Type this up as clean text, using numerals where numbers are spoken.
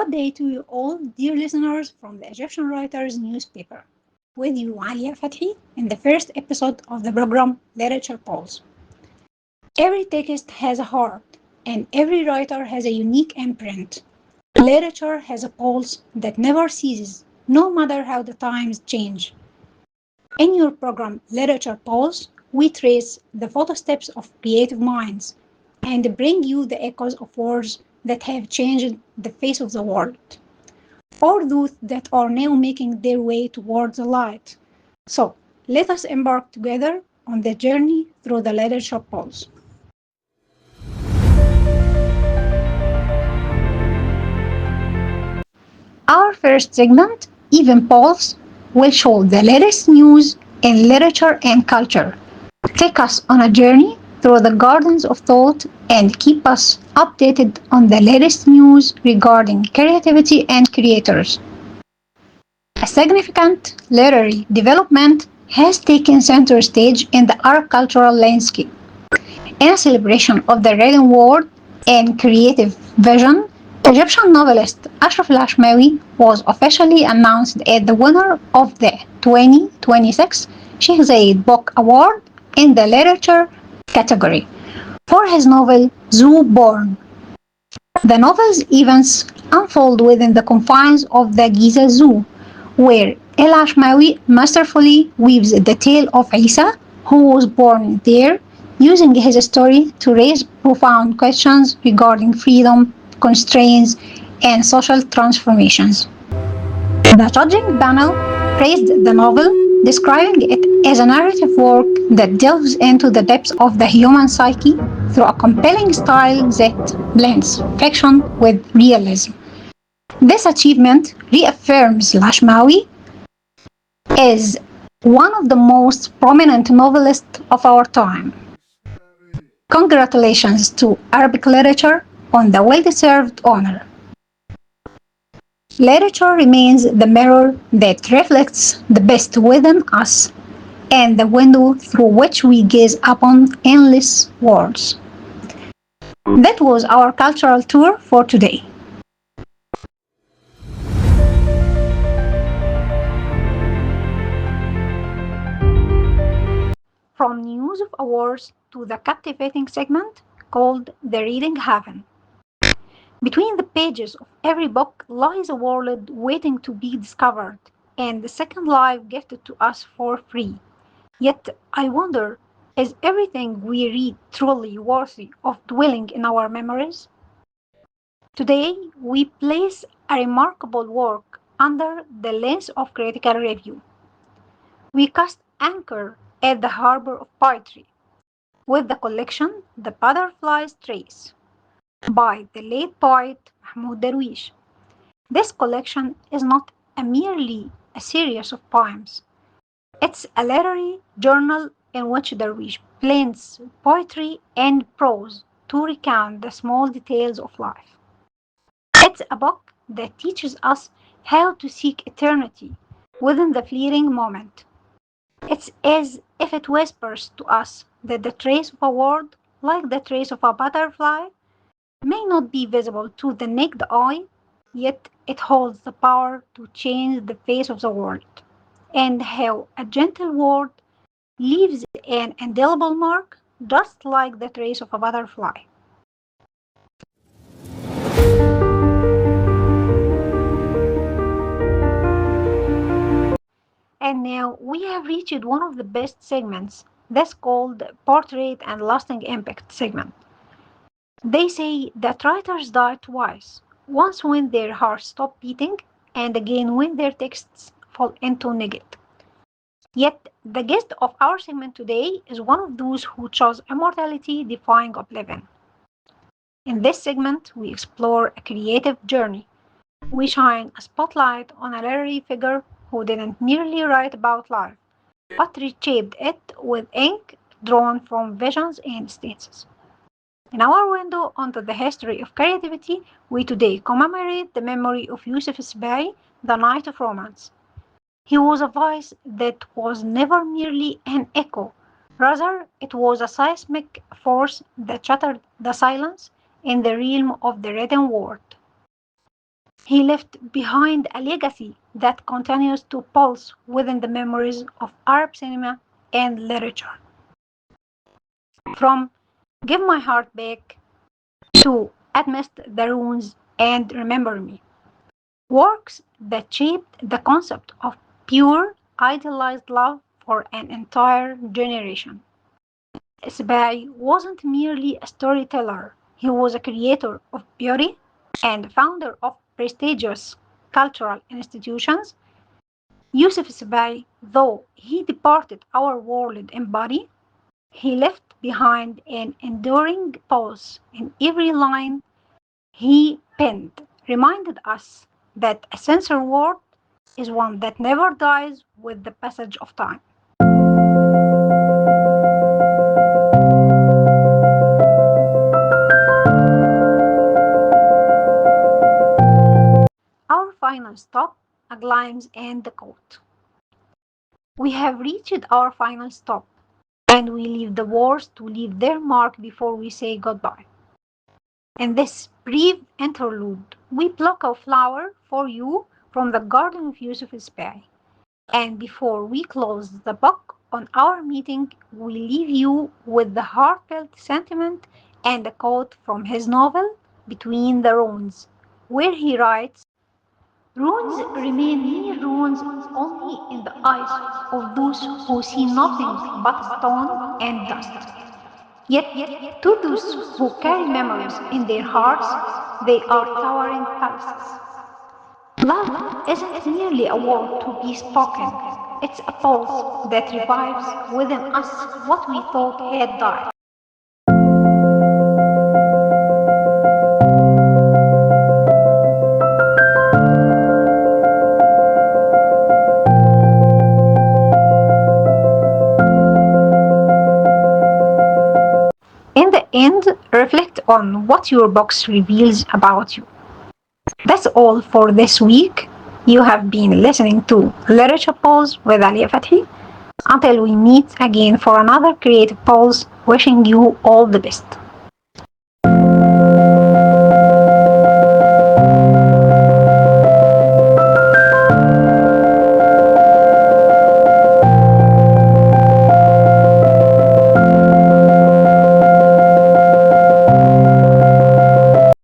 Good day to you all, dear listeners from the Egyptian Writers newspaper. With you, علياء فتحى, in the first episode of the program Literature Pulse. Every text has a heart, and every writer has a unique imprint. Literature has a pulse that never ceases, no matter how the times change. In your program Literature Pulse, we trace the footsteps of creative minds and bring you the echoes of words that have changed the face of the world, or those that are now making their way towards the light. So, let us embark together on the journey through the literature pulse. Our first segment, Even Pulse, will show the latest news in literature and culture. Take us on a journey through the gardens of thought and keep us updated on the latest news regarding creativity and creators. A significant literary development has taken center stage in the Arab cultural landscape. In a celebration of the written word and creative vision, Egyptian novelist Ashraf al-Ashmawi was officially announced as the winner of the 2026 Sheikh Zayed Book Award in the literature category for his novel Zoo Born. The novel's events unfold within the confines of the Giza Zoo, where El Ashmawi masterfully weaves the tale of Isa, who was born there, using his story to raise profound questions regarding freedom, constraints, and social transformations. The judging panel praised the novel, describing it as a narrative work that delves into the depths of the human psyche through a compelling style that blends fiction with realism. This achievement reaffirms Lashmawi as one of the most prominent novelists of our time. Congratulations to Arabic literature on the well-deserved honor. Literature remains the mirror that reflects the best within us and the window through which we gaze upon endless worlds. That was our cultural tour for today. From news of awards to the captivating segment called The Reading Haven. Between the pages of every book lies a world waiting to be discovered and the second life gifted to us for free. Yet I wonder, is everything we read truly worthy of dwelling in our memories? Today we place a remarkable work under the lens of critical review. We cast anchor at the harbor of poetry with the collection The Butterfly's Trace by the late poet Mahmoud Darwish. This collection is not merely a series of poems. It's a literary journal in which Darwish blends poetry and prose to recount the small details of life. It's a book that teaches us how to seek eternity within the fleeting moment. It's as if it whispers to us that the trace of a word, like the trace of a butterfly, may not be visible to the naked eye, yet it holds the power to change the face of the world, and how a gentle word leaves an indelible mark, just like the trace of a butterfly. And now we have reached one of the best segments, that's called Portrait and Lasting Impact segment. They say that writers die twice, once when their hearts stop beating, and again when their texts fall into neglect. Yet, the guest of our segment today is one of those who chose immortality defying oblivion. In this segment, we explore a creative journey. We shine a spotlight on a literary figure who didn't merely write about life, but reshaped it with ink drawn from visions and stances. In our window onto the history of creativity, we today commemorate the memory of Yusuf Sbai, the Knight of Romance. He was a voice that was never merely an echo, rather, it was a seismic force that shattered the silence in the realm of the written word. He left behind a legacy that continues to pulse within the memories of Arab cinema and literature. From Give My Heart Back to Amidst the Ruins and Remember Me. Works that shaped the concept of pure, idealized love for an entire generation. Isbai wasn't merely a storyteller, he was a creator of beauty and founder of prestigious cultural institutions. Yusuf Isbai, though he departed our world in body, he left behind an enduring pulse in every line he penned, reminded us that a censored word is one that never dies with the passage of time. Our final stop, a glimpse and the quote. We have reached our final stop, and we leave the words to leave their mark before we say goodbye. In this brief interlude, we pluck a flower for you from the garden of Yusuf Isbai. And before we close the book on our meeting, we leave you with the heartfelt sentiment and a quote from his novel, Between the Ruins, where he writes, Ruins remain mere ruins only in the eyes of those who see nothing but stone and dust. Yet, to those who carry memories in their hearts, they are towering palaces. Love isn't merely a word to be spoken, it's a pulse that revives within us what we thought had died. In the end, reflect on what your box reveals about you. That's all for this week. You have been listening to Literature Pulse with Alia Fathi. Until we meet again for another creative pulse, wishing you all the best.